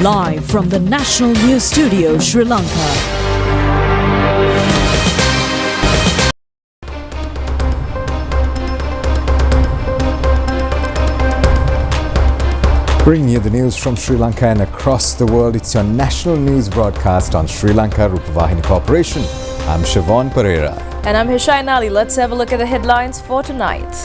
Live from the National News Studio, Sri Lanka. Bringing you the news from Sri Lanka and across the world, it's your national news broadcast on Sri Lanka Rupavahini Corporation. I'm Siobhan Pereira. And I'm Hishain Ali. Let's have a look at the headlines for tonight.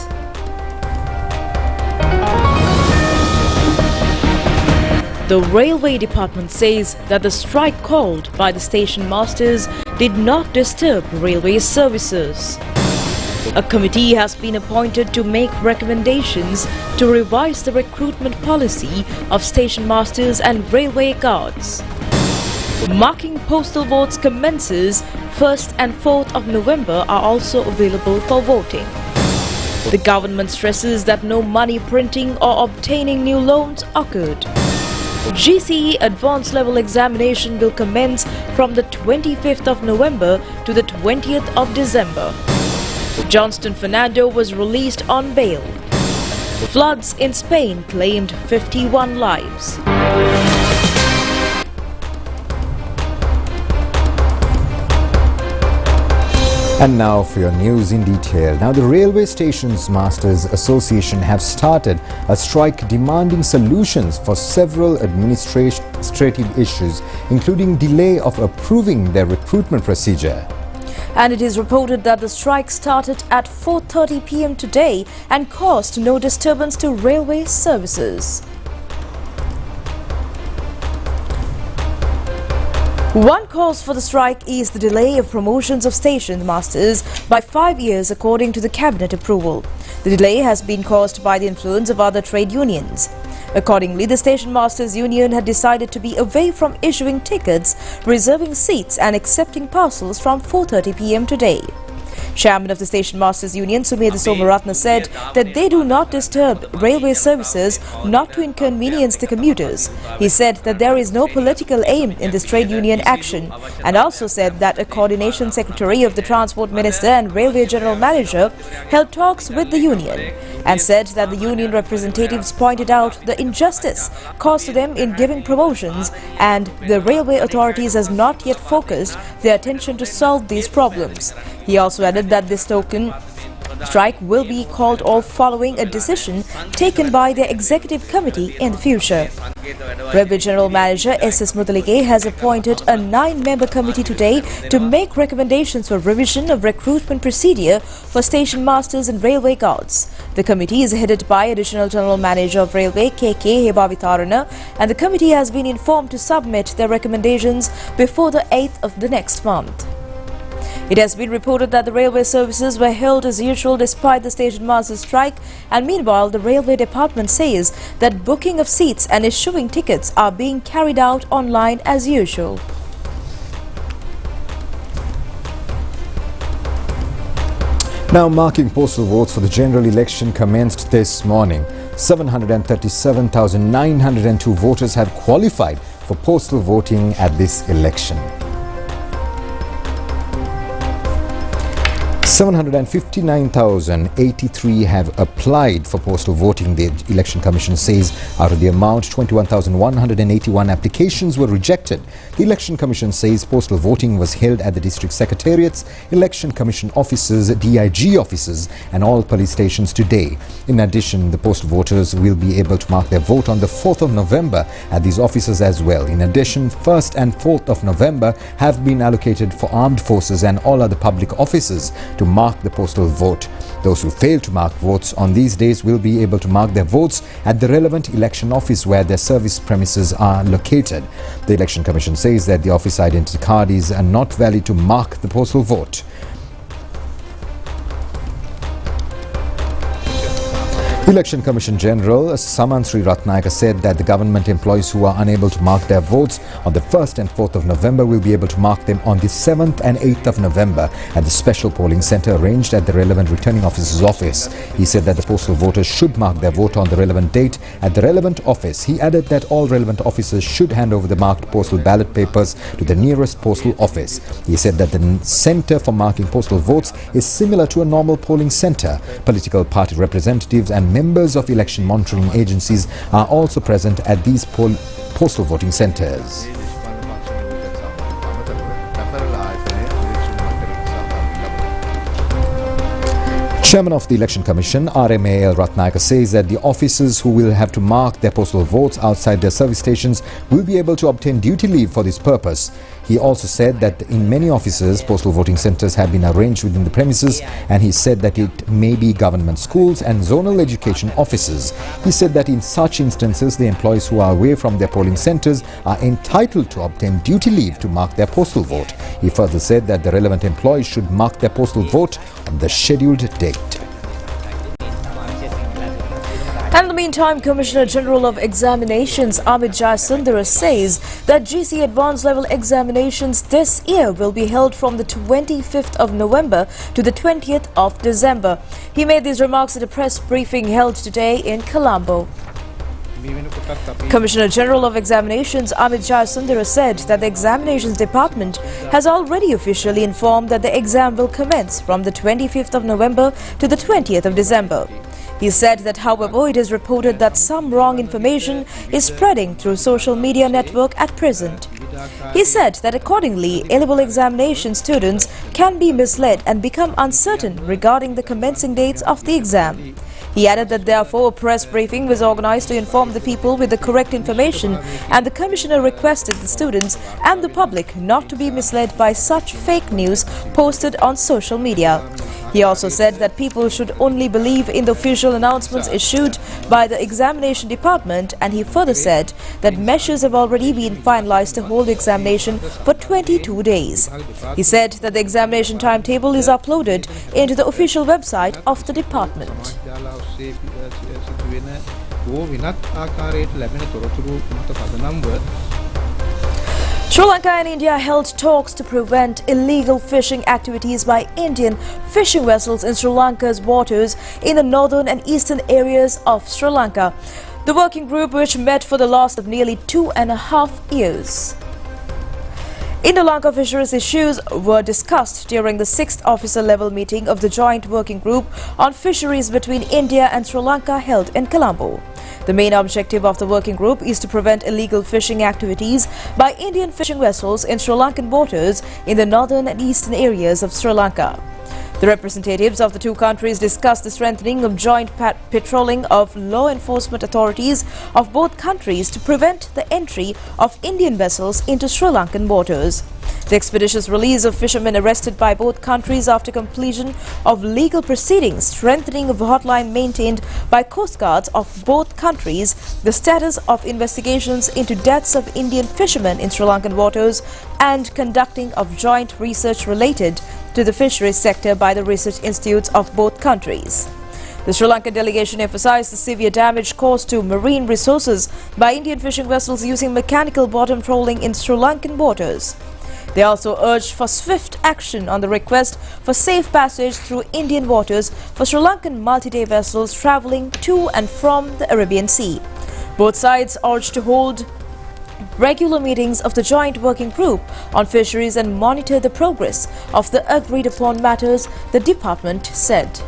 The Railway Department says that the strike called by the station masters did not disturb railway services. A committee has been appointed to make recommendations to revise the recruitment policy of station masters and railway guards. Marking postal votes commences 1st and 4th of November are also available for voting. The government stresses that no money printing or obtaining new loans occurred. GCE advanced level examination will commence from the 25th of November to the 20th of December. Johnston Fernando was released on bail. Floods in Spain claimed 51 lives. And now for your news in detail. Now, the Railway Stations Masters Association have started a strike demanding solutions for several administrative issues, including delay of approving their recruitment procedure. And it is reported that the strike started at 4:30 p.m. today and caused no disturbance to railway services. One cause for the strike is the delay of promotions of station masters by 5 years according to the cabinet approval. The delay has been caused by the influence of other trade unions. Accordingly, the Station Masters Union had decided to be away from issuing tickets, reserving seats and accepting parcels from 4:30 p.m. today. Chairman of the Station Masters Union, Sumedha Somaratna, said that they do not disturb railway services not to inconvenience the commuters. He said that there is no political aim in this trade union action and also said that a coordination secretary of the Transport Minister and Railway General Manager held talks with the union and said that the union representatives pointed out the injustice caused to them in giving promotions and the railway authorities has not yet focused their attention to solve these problems. He also added that this token strike will be called off following a decision taken by the executive committee in the future. Railway General Manager S.S. Muthalike has appointed a 9-member committee today to make recommendations for revision of recruitment procedure for station masters and railway guards. The committee is headed by Additional General Manager of Railway K.K. Hebavitarana, and the committee has been informed to submit their recommendations before the 8th of the next month. It has been reported that the railway services were held as usual despite the station masters strike, and meanwhile the railway department says that booking of seats and issuing tickets are being carried out online as usual. Now, marking postal votes for the general election commenced this morning. 737,902 voters have qualified for postal voting at this election. 759,083 have applied for postal voting, the Election Commission says. Out of the amount, 21,181 applications were rejected. The Election Commission says postal voting was held at the district secretariats, Election Commission offices, DIG offices and all police stations today. In addition, the postal voters will be able to mark their vote on the 4th of November at these offices as well. In addition, 1st and 4th of November have been allocated for armed forces and all other public offices to mark the postal vote. Those who fail to mark votes on these days will be able to mark their votes at the relevant election office where their service premises are located. The Election Commission says that the office identity card is not valid to mark the postal vote. Election Commission General Saman Sri Ratnayaka said that the government employees who are unable to mark their votes on the 1st and 4th of November will be able to mark them on the 7th and 8th of November at the special polling centre arranged at the relevant returning officer's office. He said that the postal voters should mark their vote on the relevant date at the relevant office. He added that all relevant officers should hand over the marked postal ballot papers to the nearest postal office. He said that the centre for marking postal votes is similar to a normal polling centre. Political party representatives and members of election monitoring agencies are also present at these postal voting centres. Chairman of the Election Commission, RMAL Ratnayaka, says that the officers who will have to mark their postal votes outside their service stations will be able to obtain duty leave for this purpose. He also said that in many offices, postal voting centres have been arranged within the premises, and he said that it may be government schools and zonal education offices. He said that in such instances, the employees who are away from their polling centres are entitled to obtain duty leave to mark their postal vote. He further said that the relevant employees should mark their postal vote on the scheduled date. And in the meantime, Commissioner General of Examinations Amit Jayasundara says that GC Advanced Level examinations this year will be held from the 25th of November to the 20th of December. He made these remarks at a press briefing held today in Colombo. Commissioner General of Examinations Amit Jayasundara said that the Examinations Department has already officially informed that the exam will commence from the 25th of November to the 20th of December. He said that, however, it is reported that some wrong information is spreading through social media network at present. He said that accordingly, eligible examination students can be misled and become uncertain regarding the commencing dates of the exam. He added that therefore a press briefing was organized to inform the people with the correct information, and the Commissioner requested the students and the public not to be misled by such fake news posted on social media. He also said that people should only believe in the official announcements issued by the examination department, and he further said that measures have already been finalized to hold the examination for 22 days. He said that the examination timetable is uploaded into the official website of the department. Sri Lanka and India held talks to prevent illegal fishing activities by Indian fishing vessels in Sri Lanka's waters in the northern and eastern areas of Sri Lanka. The working group, which met for the last of nearly 2.5 years. Indo-Lanka fisheries issues were discussed during the 6th officer-level meeting of the Joint Working Group on Fisheries between India and Sri Lanka held in Colombo. The main objective of the working group is to prevent illegal fishing activities by Indian fishing vessels in Sri Lankan waters in the northern and eastern areas of Sri Lanka. The representatives of the two countries discussed the strengthening of joint patrolling of law enforcement authorities of both countries to prevent the entry of Indian vessels into Sri Lankan waters. The expeditious release of fishermen arrested by both countries after completion of legal proceedings, strengthening of the hotline maintained by Coast Guards of both countries, the status of investigations into deaths of Indian fishermen in Sri Lankan waters, and conducting of joint research related to the fisheries sector by the research institutes of both countries. The Sri Lankan delegation emphasized the severe damage caused to marine resources by Indian fishing vessels using mechanical bottom trawling in Sri Lankan waters. They also urged for swift action on the request for safe passage through Indian waters for Sri Lankan multi-day vessels travelling to and from the Arabian Sea. Both sides urged to hold regular meetings of the Joint Working Group on Fisheries and monitor the progress of the agreed-upon matters, the department said.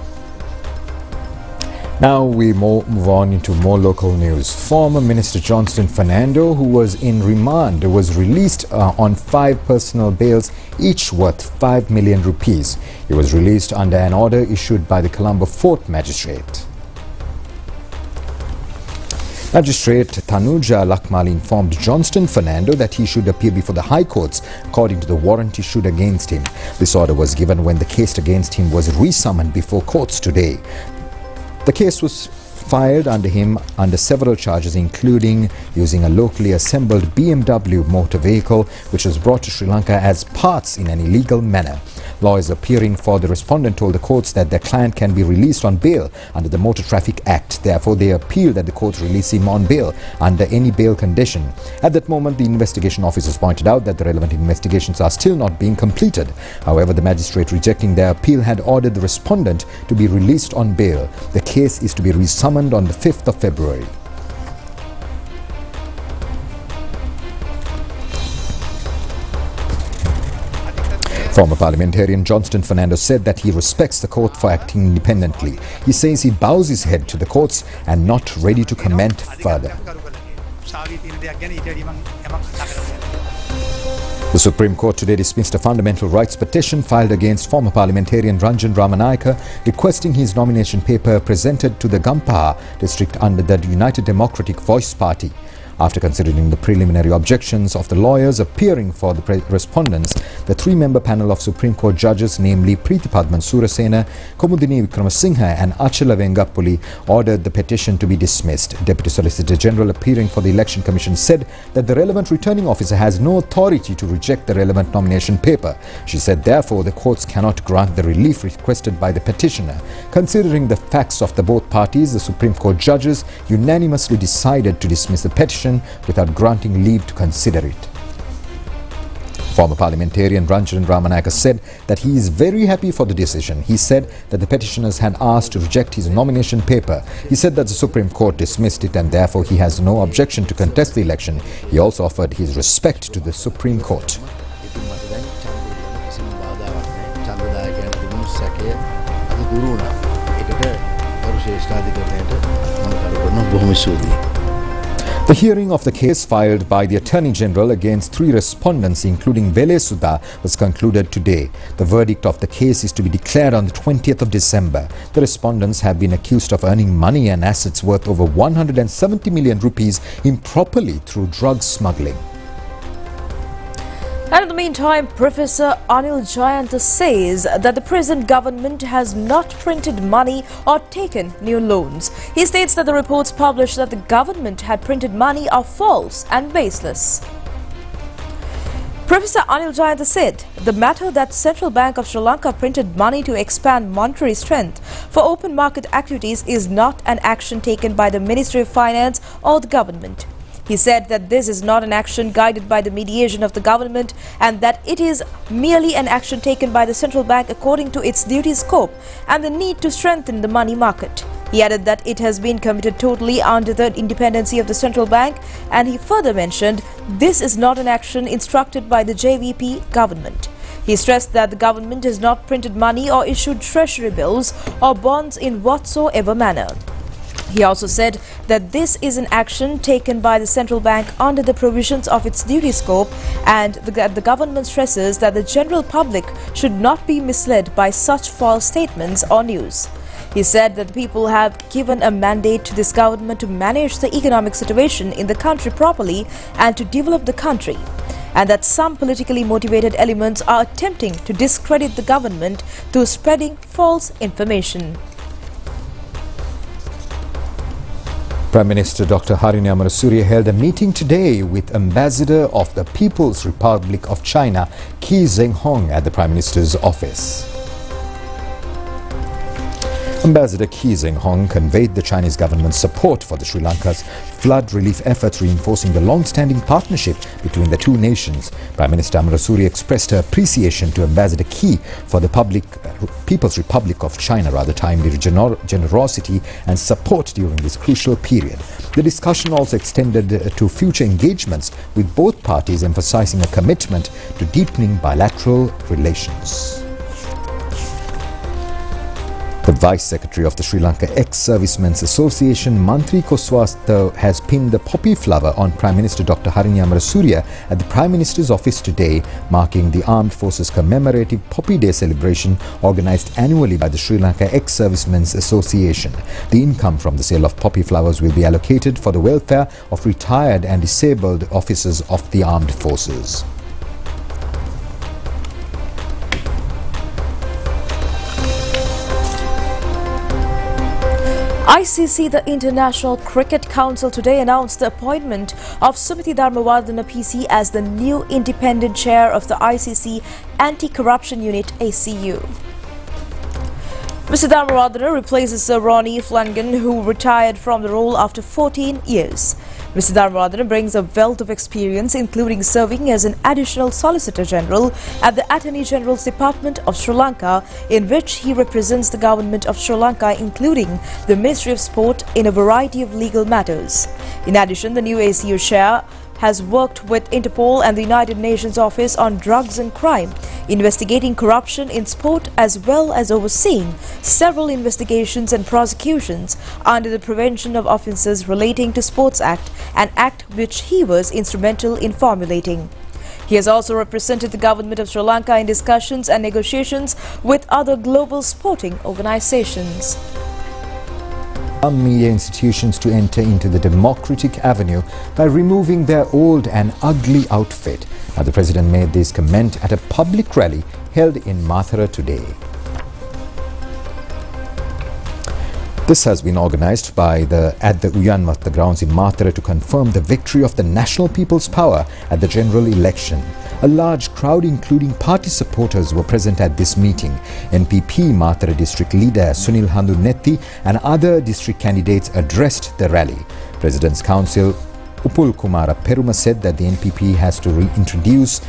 Now we move on into more local news. Former Minister Johnston Fernando, who was in remand, was released on 5 personal bails, each worth 5 million rupees. He was released under an order issued by the Colombo Fort Magistrate. Magistrate Tanuja Lakmal informed Johnston Fernando that he should appear before the High Courts according to the warrant issued against him. This order was given when the case against him was resummoned before courts today. The case was filed under him under several charges, including using a locally assembled BMW motor vehicle which was brought to Sri Lanka as parts in an illegal manner. Lawyers appearing for the respondent told the courts that their client can be released on bail under the Motor Traffic Act. Therefore, they appealed that the court release him on bail under any bail condition. At that moment, the investigation officers pointed out that the relevant investigations are still not being completed. However, the magistrate rejecting their appeal had ordered the respondent to be released on bail. The case is to be resummoned on the 5th of February. Former parliamentarian Johnston Fernando said that he respects the court for acting independently. He says he bows his head to the courts and not ready to comment further. The Supreme Court today dismissed a fundamental rights petition filed against former parliamentarian Ranjan Ramanayaka, requesting his nomination paper presented to the Gampaha district under the United Democratic Voice Party. After considering the preliminary objections of the lawyers appearing for the respondents, the three-member panel of Supreme Court judges, namely Preethipadman Surasena, Komudini Wickramasinghe and Achala Vengappuli, ordered the petition to be dismissed. Deputy Solicitor General appearing for the Election Commission said that the relevant returning officer has no authority to reject the relevant nomination paper. She said therefore the courts cannot grant the relief requested by the petitioner. Considering the facts of the both parties, the Supreme Court judges unanimously decided to dismiss the petition without granting leave to consider it. Former parliamentarian Ranjan Ramanayaka said that he is very happy for the decision. He said that the petitioners had asked to reject his nomination paper. He said that the Supreme Court dismissed it and therefore he has no objection to contest the election. He also offered his respect to the Supreme Court. The hearing of the case filed by the Attorney General against three respondents, including Vele Sudha, was concluded today. The verdict of the case is to be declared on the 20th of December. The respondents have been accused of earning money and assets worth over 170 million rupees improperly through drug smuggling. And in the meantime, Professor Anil Jayanta says that the present government has not printed money or taken new loans. He states that the reports published that the government had printed money are false and baseless. Professor Anil Jayanta said the matter that Central Bank of Sri Lanka printed money to expand monetary strength for open market activities is not an action taken by the Ministry of Finance or the government. He said that this is not an action guided by the mediation of the government and that it is merely an action taken by the central bank according to its duty scope and the need to strengthen the money market. He added that it has been committed totally under the independency of the central bank, and he further mentioned this is not an action instructed by the JVP government. He stressed that the government has not printed money or issued treasury bills or bonds in whatsoever manner. He also said that this is an action taken by the central bank under the provisions of its duty scope, and the government stresses that the general public should not be misled by such false statements or news. He said that the people have given a mandate to this government to manage the economic situation in the country properly and to develop the country, and that some politically motivated elements are attempting to discredit the government through spreading false information. Prime Minister Dr. Harini Amarasuriya held a meeting today with Ambassador of the People's Republic of China, Qi Zhenghong, at the Prime Minister's office. Ambassador Qi Zhenghong conveyed the Chinese government's support for the Sri Lanka's flood relief efforts, reinforcing the long-standing partnership between the two nations. Prime Minister Amarasuriya expressed her appreciation to Ambassador Qi for the People's Republic of China, timely generosity and support during this crucial period. The discussion also extended to future engagements with both parties, emphasizing a commitment to deepening bilateral relations. The Vice Secretary of the Sri Lanka Ex-Servicemen's Association, Mantri Koswastha, has pinned the poppy flower on Prime Minister Dr. Harini Amarasuriya at the Prime Minister's office today, marking the Armed Forces commemorative Poppy Day celebration organised annually by the Sri Lanka Ex-Servicemen's Association. The income from the sale of poppy flowers will be allocated for the welfare of retired and disabled officers of the armed forces. ICC, the International Cricket Council, today announced the appointment of Sumiti Dharmawardena PC as the new independent chair of the ICC Anti-Corruption Unit ACU. Mr. Dharmawardena replaces Ronnie Flanagan, who retired from the role after 14 years. Mr. Dharmawardena brings a wealth of experience, including serving as an additional Solicitor General at the Attorney General's Department of Sri Lanka, in which he represents the government of Sri Lanka, including the Ministry of Sport, in a variety of legal matters. In addition, the new ACU chair has worked with Interpol and the United Nations Office on Drugs and Crime, investigating corruption in sport as well as overseeing several investigations and prosecutions under the Prevention of Offences Relating to Sports Act, an act which he was instrumental in formulating. He has also represented the government of Sri Lanka in discussions and negotiations with other global sporting organizations. Some media institutions to enter into the democratic avenue by removing their old and ugly outfit. Now, the President made this comment at a public rally held in Mathura today. This has been organised by at the Uyanmatha grounds in Mathura to confirm the victory of the National People's Power at the general election. A large crowd, including party supporters, were present at this meeting. NPP Mathura district leader Sunil Handunethi and other district candidates addressed the rally. President's Council Upul Kumara Peruma said that the NPP has to reintroduce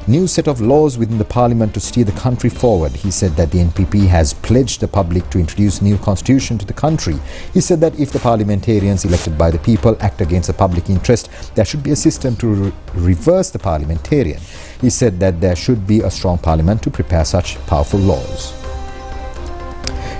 new set of laws within the parliament to steer the country forward. He said that the NPP has pledged the public to introduce new constitution to the country. He said that if the parliamentarians elected by the people act against the public interest, there should be a system to reverse the parliamentarian. He said that there should be a strong parliament to prepare such powerful laws.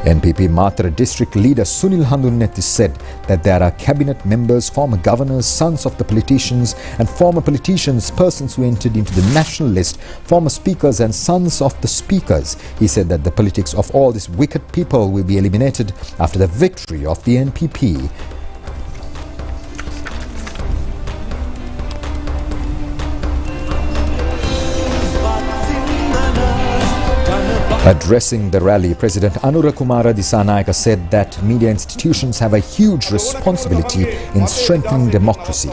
NPP Mathura district leader Sunil Handunethi said that there are cabinet members, former governors, sons of the politicians and former politicians, persons who entered into the national list, former speakers and sons of the speakers. He said that the politics of all these wicked people will be eliminated after the victory of the NPP. Addressing the rally, President Anura Kumara Disanayaka said that media institutions have a huge responsibility in strengthening democracy.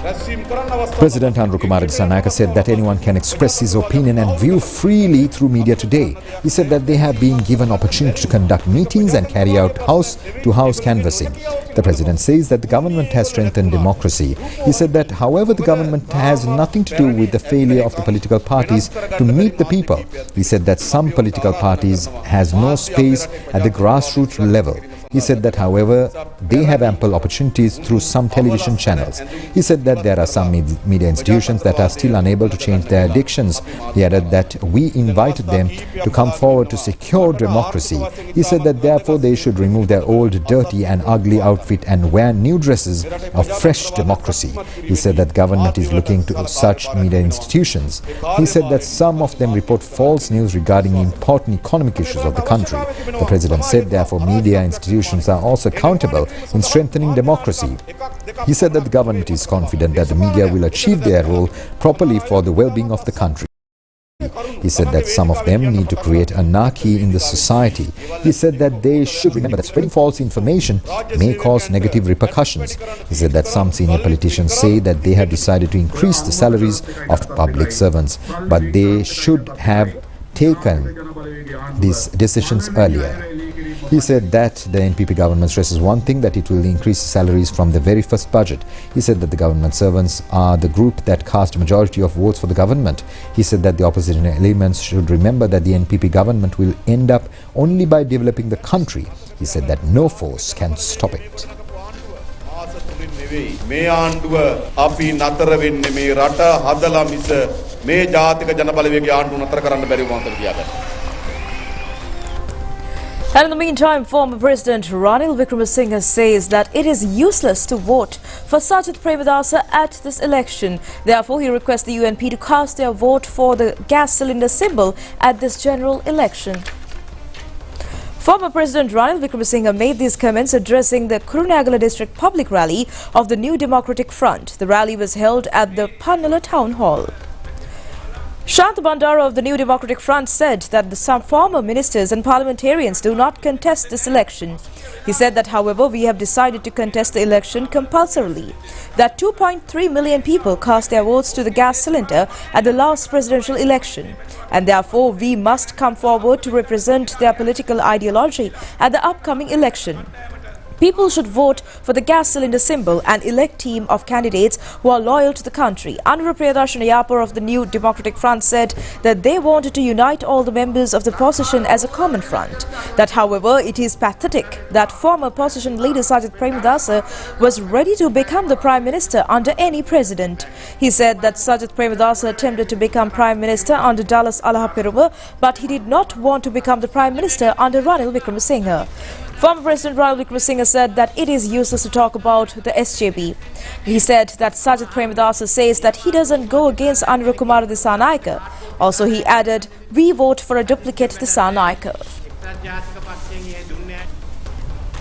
President Anura Kumara Disanayaka said that anyone can express his opinion and view freely through media today. He said that they have been given opportunity to conduct meetings and carry out house-to-house canvassing. The President says that the government has strengthened democracy. He said that, however, the government has nothing to do with the failure of the political parties to meet the people. He said that some political parties has no space at the grassroots level. He said that, however, they have ample opportunities through some television channels. He said that there are some media institutions that are still unable to change their addictions. He added that we invited them to come forward to secure democracy. He said that therefore they should remove their old, dirty and ugly outfit and wear new dresses of fresh democracy. He said that government is looking to such media institutions. He said that some of them report false news regarding important economic issues of the country. The President said therefore media institutions are also accountable in strengthening democracy. He said that the government is confident that the media will achieve their role properly for the well-being of the country. He said that some of them need to create anarchy in the society. He said that they should remember that spreading false information may cause negative repercussions. He said that some senior politicians say that they have decided to increase the salaries of public servants, but they should have taken these decisions earlier. He said that the NPP government stresses one thing, that it will increase salaries from the very first budget. He said that the government servants are the group that cast a majority of votes for the government. He said that the opposition elements should remember that the NPP government will end up only by developing the country. He said that no force can stop it. මේ ආණ්ඩුව අපි නතර වෙන්නේ මේ රට හදලා මිස මේ ජාතික ජනබලවේගයේ ආණ්ඩුව නතර කරන්න බැරි වුණා කියලා. And in the meantime, former President Ranil Wickremesinghe says that it is useless to vote for Sajid Premadasa at this election. Therefore, he requests the UNP to cast their vote for the gas cylinder symbol at this general election. Former President Ranil Wickremesinghe made these comments addressing the Kurunegala district public rally of the New Democratic Front. The rally was held at the Pannala Town Hall. Shanta Bandara of the New Democratic Front said that some former ministers and parliamentarians do not contest this election. He said that, however, we have decided to contest the election compulsorily. That 2.3 million people cast their votes to the gas cylinder at the last presidential election, and therefore we must come forward to represent their political ideology at the upcoming election. People should vote for the gas cylinder symbol and elect team of candidates who are loyal to the country. Anura Priyadarshan Yapur of the New Democratic Front said that they wanted to unite all the members of the opposition as a common front. That, however, it is pathetic that former opposition leader Sajid Premadasa was ready to become the Prime Minister under any president. He said that Sajid Premadasa attempted to become Prime Minister under Dallas Alahaperuma, but he did not want to become the Prime Minister under Ranil Wickremesinghe. Former President Ranil Wickremesinghe said that it is useless to talk about the SJP. He said that Sajid Premadasa says that he doesn't go against Anura Kumara Dissanayake. Also, he added, "We vote for a duplicate Dissanayake."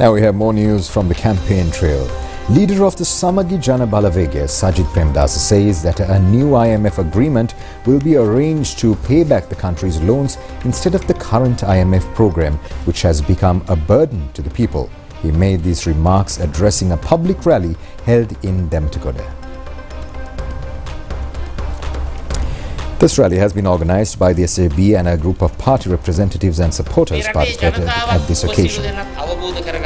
Now we have more news from the campaign trail. Leader of the Samagi Jana Balavege, Sajid Premadasa, says that a new IMF agreement will be arranged to pay back the country's loans instead of the current IMF program, which has become a burden to the people. He made these remarks addressing a public rally held in Demtagoda. This rally has been organized by the SAB, and a group of party representatives and supporters participated at this occasion.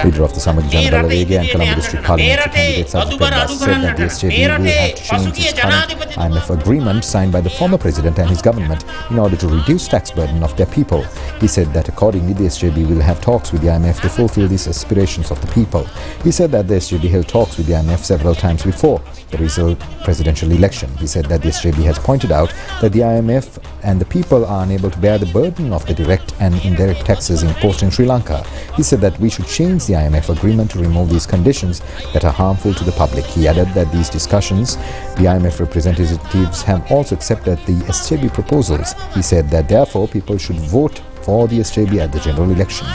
Leader of the Samagi Jana Balavege and Colombo District Parliamentary candidate Sajid Premadasa said that the SJP will have to change its current IMF agreement signed by the former president and his government in order to reduce tax burden of their people. He said that accordingly the SJP will have talks with the IMF to fulfill these aspirations of the people. He said that the SJP held talks with the IMF several times before the recent presidential election. He said that the SJP has pointed out that the IMF and the people are unable to bear the burden of the direct and indirect taxes imposed in Sri Lanka. He said that we should change the IMF agreement to remove these conditions that are harmful to the public. He added that these discussions, the IMF representatives have also accepted the SJP proposals. He said that therefore people should vote for the SJP at the general election.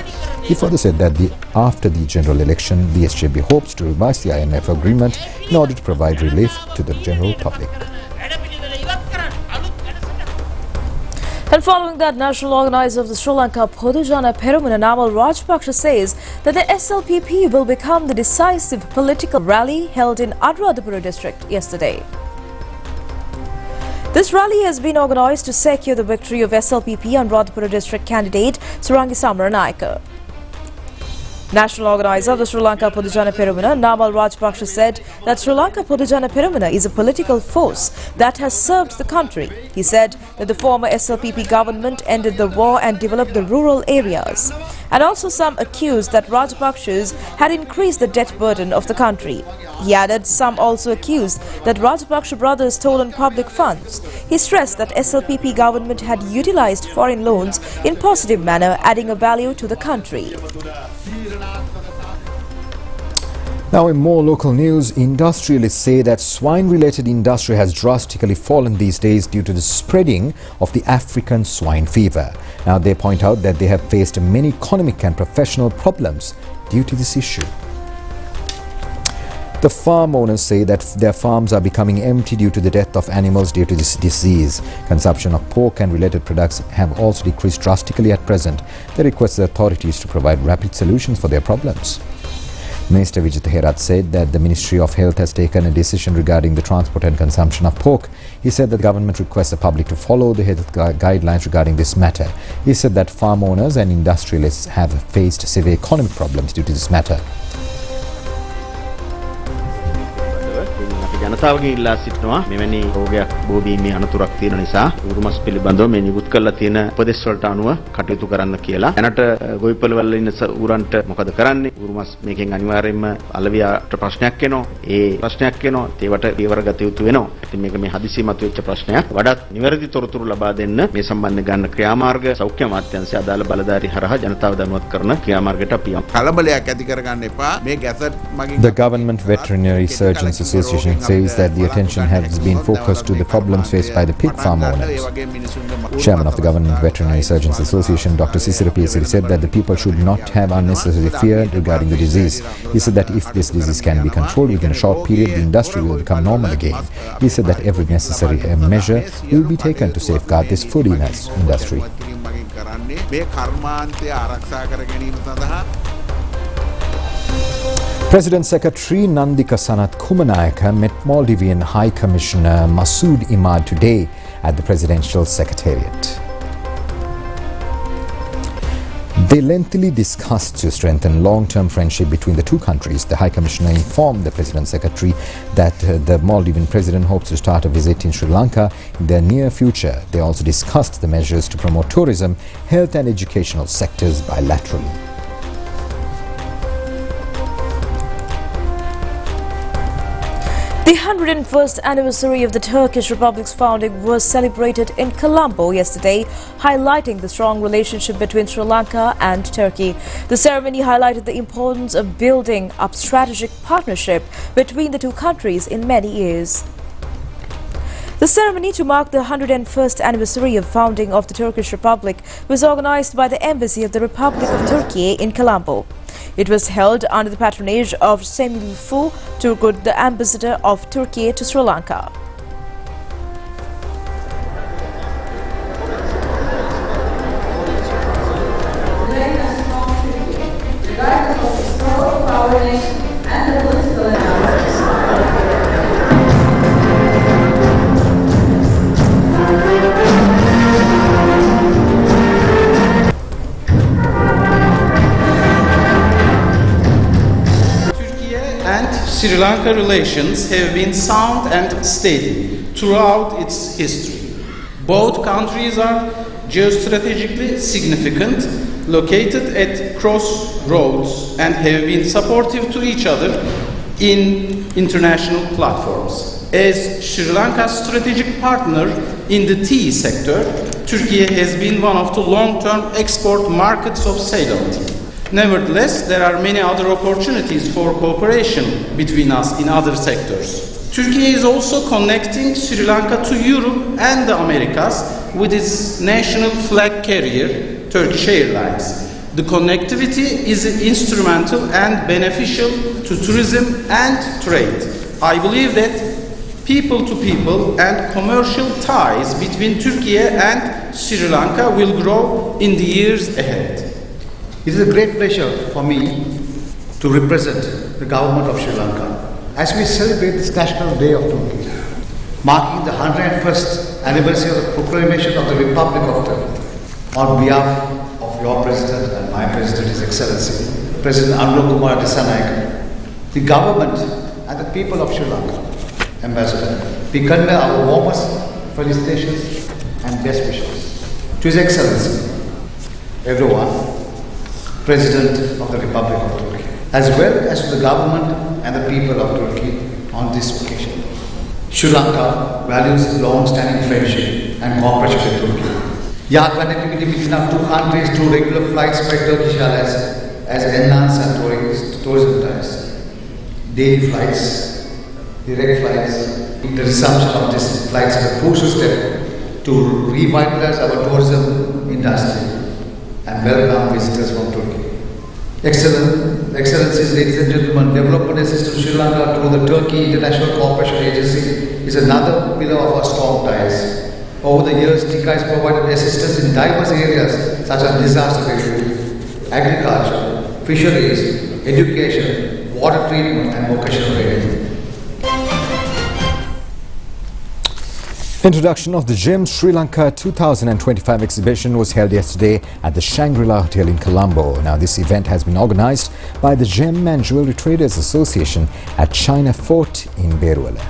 He further said that after the general election, the SJP hopes to revise the IMF agreement in order to provide relief to the general public. And following that, national organizer of the Sri Lanka Podujana Peramuna Namal Rajapaksa says that the SLPP will become the decisive political rally held in Anuradhapura district yesterday. This rally has been organized to secure the victory of SLPP and Anuradhapura district candidate Surangi Samaranayake. National organizer of the Sri Lanka Podujana Peramuna, Namal Rajapaksa, said that Sri Lanka Podujana Peramuna is a political force that has served the country. He said that the former SLPP government ended the war and developed the rural areas. And also some accused that Rajapaksas had increased the debt burden of the country. He added some also accused that Rajapaksa brothers stolen public funds. He stressed that SLPP government had utilized foreign loans in positive manner, adding a value to the country. Now in more local news, industrialists say that swine-related industry has drastically fallen these days due to the spreading of the African swine fever. Now they point out that they have faced many economic and professional problems due to this issue. The farm owners say that their farms are becoming empty due to the death of animals due to this disease. Consumption of pork and related products have also decreased drastically at present. They request the authorities to provide rapid solutions for their problems. Minister Vijay Herath said that the Ministry of Health has taken a decision regarding the transport and consumption of pork. He said that the government requests the public to follow the health guidelines regarding this matter. He said that farm owners and industrialists have faced severe economic problems due to this matter. ජනතාවගෙන් ඉල්ලා සිටිනවා මෙවැනි රෝගයක් බෝ වීමේ අනතුරක් තියෙන නිසා උරුමස් පිළිබඳව මේ නිකුත් කරලා තියෙන උපදෙස් වලට අනුව කටයුතු කරන්න කියලා. දැනට ගොවිපළවල ඉන්න ඌරන්ට මොකද කරන්නේ? උරුමස් මේකෙන් අනිවාර්යයෙන්ම අලවියාට ප්‍රශ්නයක් එනවා. ඒ ප්‍රශ්නයක් එනවා. ඒවට පියවර ගත යුතු වෙනවා. ඉතින් මේක මේ හදිසි මතුවෙච්ච ප්‍රශ්නයක්. වඩාත් නිවැරදි තොරතුරු ලබා දෙන්න මේ සම්බන්ධ ගන්න ක්‍රියාමාර්ග සෞඛ්‍ය අමාත්‍යාංශය අදාළ බලධාරී හරහා ජනතාව දැනුවත් කරන ක්‍රියාමාර්ගයට අපි යමු. කලබලයක් ඇති කරගන්න එපා. මේ ගැසට් මගින් The Government Veterinary Surgeons Association says that the attention has been focused to the problems faced by the pig farm owners. Chairman of the Government Veterinary Surgeons Association, Dr. Sisira Pesiri, said that the people should not have unnecessary fear regarding the disease. He said that if this disease can be controlled within a short period, the industry will become normal again. He said that every necessary measure will be taken to safeguard this food industry. President Secretary Nandika Sanat Kumanayaka met Maldivian High Commissioner Masood Imad today at the Presidential Secretariat. They lengthily discussed to strengthen long-term friendship between the two countries. The High Commissioner informed the President's Secretary that the Maldivian President hopes to start a visit in Sri Lanka in the near future. They also discussed the measures to promote tourism, health and educational sectors bilaterally. The 101st anniversary of the Turkish Republic's founding was celebrated in Colombo yesterday, highlighting the strong relationship between Sri Lanka and Turkey. The ceremony highlighted the importance of building up strategic partnership between the two countries in many years. The ceremony to mark the 101st anniversary of founding of the Turkish Republic was organized by the Embassy of the Republic of Turkey in Colombo. It was held under the patronage of Semil Fu Turgut, the ambassador of Turkey to Sri Lanka. Sri Lanka relations have been sound and steady throughout its history. Both countries are geostrategically significant, located at crossroads, and have been supportive to each other in international platforms. As Sri Lanka's strategic partner in the tea sector, Turkey has been one of the long-term export markets of Ceylon tea. Nevertheless, there are many other opportunities for cooperation between us in other sectors. Turkey is also connecting Sri Lanka to Europe and the Americas with its national flag carrier, Turkish Airlines. The connectivity is instrumental and beneficial to tourism and trade. I believe that people-to-people and commercial ties between Turkey and Sri Lanka will grow in the years ahead. It is a great pleasure for me to represent the government of Sri Lanka as we celebrate this National Day of Turkey, marking the 101st anniversary of the proclamation of the Republic of Turkey. On behalf of your President and my President, His Excellency, President Kumar Dissanayake, the government and the people of Sri Lanka, Ambassador, we convey our warmest felicitations and best wishes to His Excellency, everyone, President of the Republic of Turkey, as well as to the government and the people of Turkey on this occasion. Sri Lanka values its long-standing friendship and cooperation with Turkey. Your connectivity between our two countries through regular flights by Turkish Airlines as enhanced and tourism ties. Daily flights, direct flights, the resumption of these flights is a crucial step to revitalize our tourism industry and welcome visitors from Turkey. Excellencies, ladies and gentlemen, development assistance Sri Lanka through the Turkey International Cooperation Agency is another pillar of our strong ties. Over the years, TICA has provided assistance in diverse areas such as disaster relief, agriculture, fisheries, education, water treatment and vocational training. Introduction of the GEM Sri Lanka 2025 exhibition was held yesterday at the Shangri-La Hotel in Colombo. Now, this event has been organized by the Gem and Jewellery Traders Association at China Fort in Beruela.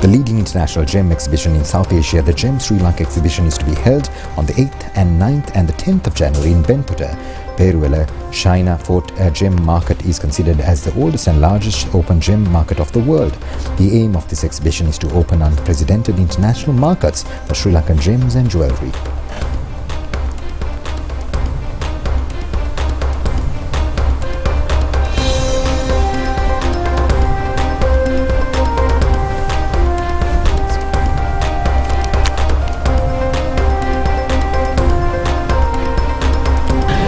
The leading international gem exhibition in South Asia, the GEM Sri Lanka exhibition is to be held on the 8th and 9th and the 10th of January in Benputa. Beruela China Fort Gem Market is considered as the oldest and largest open gem market of the world. The aim of this exhibition is to open unprecedented international markets for Sri Lankan gems and jewellery.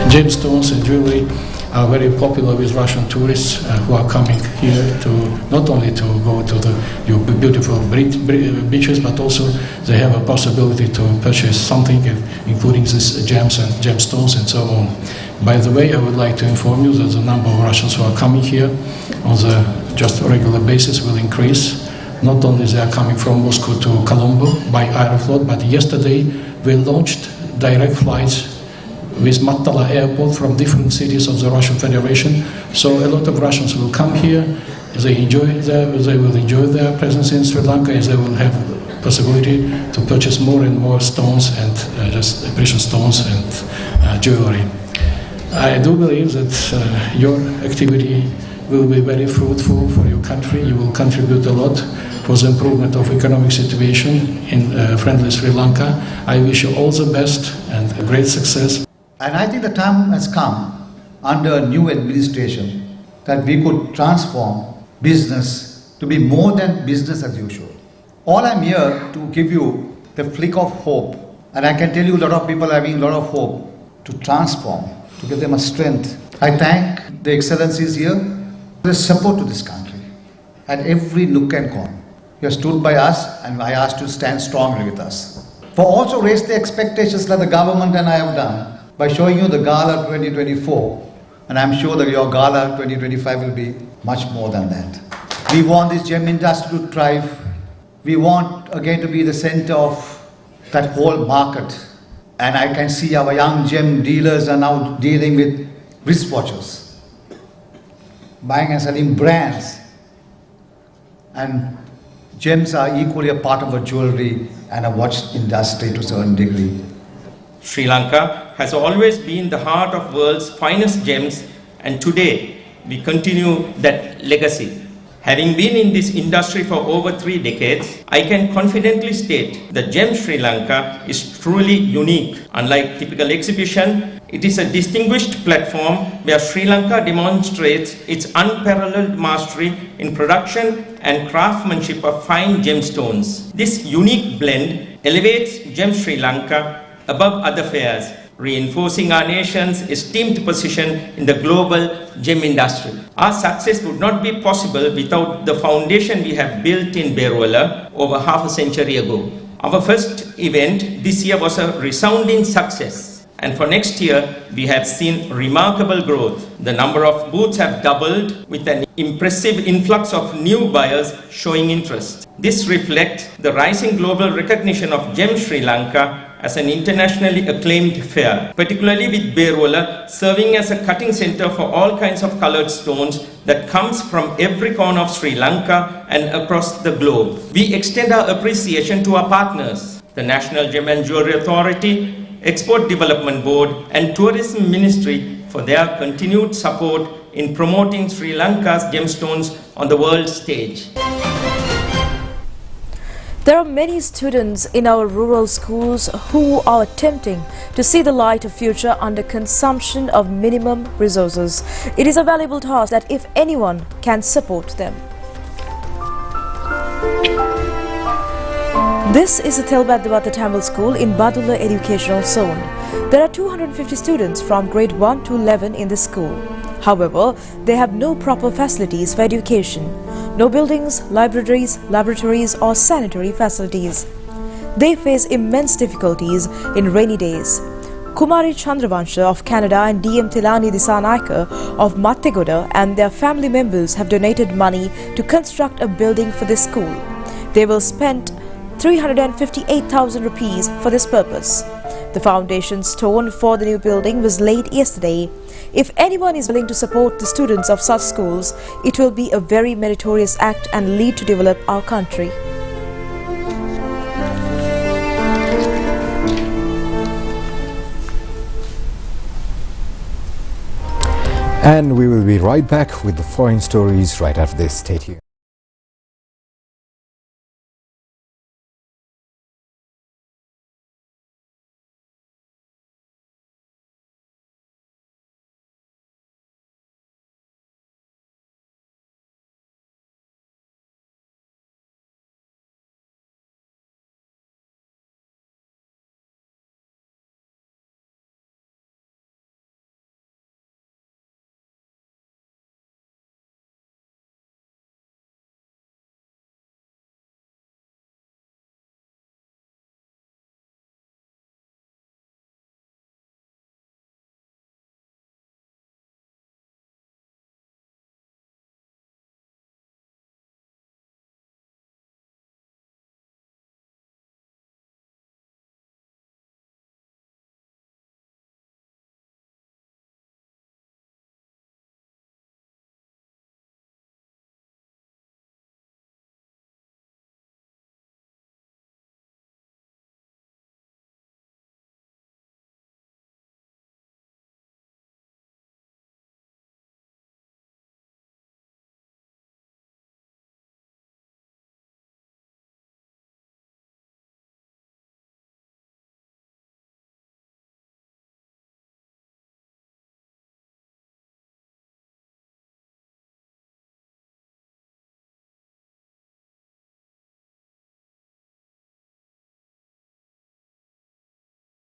Gemstones and jewelry are very popular with Russian tourists who are coming here to not only to go to the beautiful beaches, but also they have a possibility to purchase something, including these gems and gemstones and so on. By the way, I would like to inform you that the number of Russians who are coming here on the just regular basis will increase. Not only they are coming from Moscow to Colombo by Aeroflot, but yesterday we launched direct flights with Mattala airport from different cities of the Russian Federation. So a lot of Russians will come here. They will enjoy their presence in Sri Lanka, and they will have possibility to purchase more and more stones and just precious stones and jewelry. I do believe that your activity will be very fruitful for your country. You will contribute a lot for the improvement of economic situation in friendly Sri Lanka. I wish you all the best and great success. And I think the time has come under a new administration that we could transform business to be more than business as usual. All I'm here to give you the flick of hope, and I can tell you a lot of people are having a lot of hope to transform, to give them a strength. I thank the excellencies here for the support to this country at every nook and corner. You have stood by us, and I ask you to stand strongly with us. For also raise the expectations that the government and I have done by showing you the Gala 2024, and I'm sure that your Gala 2025 will be much more than that. We want this gem industry to thrive. We want again to be the center of that whole market. And I can see our young gem dealers are now dealing with wristwatches, buying and selling brands. And gems are equally a part of a jewelry and a watch industry to a certain degree. Sri Lanka has always been the heart of world's finest gems, and today we continue that legacy. Having been in this industry for over 3 decades, I can confidently state that Gem Sri Lanka is truly unique. Unlike typical exhibition, it is a distinguished platform where Sri Lanka demonstrates its unparalleled mastery in production and craftsmanship of fine gemstones. This unique blend elevates Gem Sri Lanka above other fairs, reinforcing our nation's esteemed position in the global gem industry. Our success would not be possible without the foundation we have built in Beruwala over half a century ago. Our first event this year was a resounding success, and for next year we have seen remarkable growth. The number of booths have doubled with an impressive influx of new buyers showing interest. This reflects the rising global recognition of Gem Sri Lanka as an internationally acclaimed fair, particularly with Beruwala serving as a cutting center for all kinds of colored stones that comes from every corner of Sri Lanka and across the globe. We extend our appreciation to our partners, the National Gem and Jewelry Authority, Export Development Board and Tourism Ministry for their continued support in promoting Sri Lanka's gemstones on the world stage. There are many students in our rural schools who are attempting to see the light of future under consumption of minimum resources. It is a valuable task that if anyone can support them. This is the Telbadwata Tamil School in Badulla Educational Zone. There are 250 students from grade 1 to 11 in the school. However, they have no proper facilities for education. No buildings, libraries, laboratories or sanitary facilities. They face immense difficulties in rainy days. Kumari Chandravansha of Canada and DM Tilani Disanaika of Mattegoda and their family members have donated money to construct a building for this school. They will spend 358,000 rupees for this purpose. The foundation stone for the new building was laid yesterday. If anyone is willing to support the students of such schools, it will be a very meritorious act and lead to develop our country. And we will be right back with the foreign stories right after this. Stay tuned.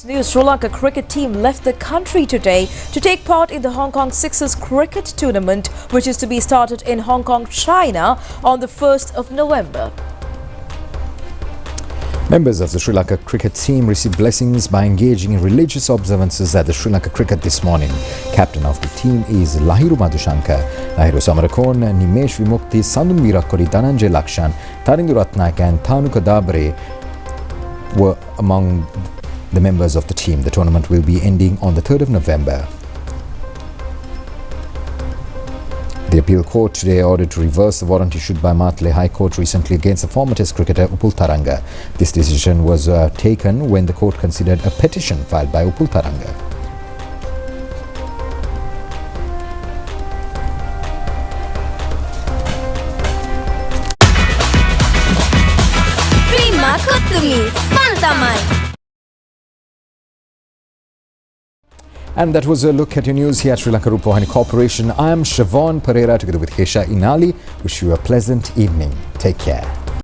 The Sri Lanka cricket team left the country today to take part in the Hong Kong Sixers cricket tournament, which is to be started in Hong Kong, China on the 1st of November. Members of the Sri Lanka cricket team received blessings by engaging in religious observances at the Sri Lanka cricket this morning. Captain of the team is Lahiru Madhushankar. Lahiru Samarakon, Nimesh Vimukti, Sandun Virakori, Dhananjay Lakshan, Tarindu Ratnayaka and Thanuka Dabre were among the members of the team. The tournament will be ending on the 3rd of November. The appeal court today ordered to reverse the warrant issued by Matle High Court recently against the former Test cricketer Upul Taranga. This decision was taken when the court considered a petition filed by Upul Taranga. Prima Kottumi, Pantamai. And that was a look at your news here at Sri Lanka Rupavahini Corporation. I am Siobhan Pereira together with Hesha Inali. Wish you a pleasant evening. Take care.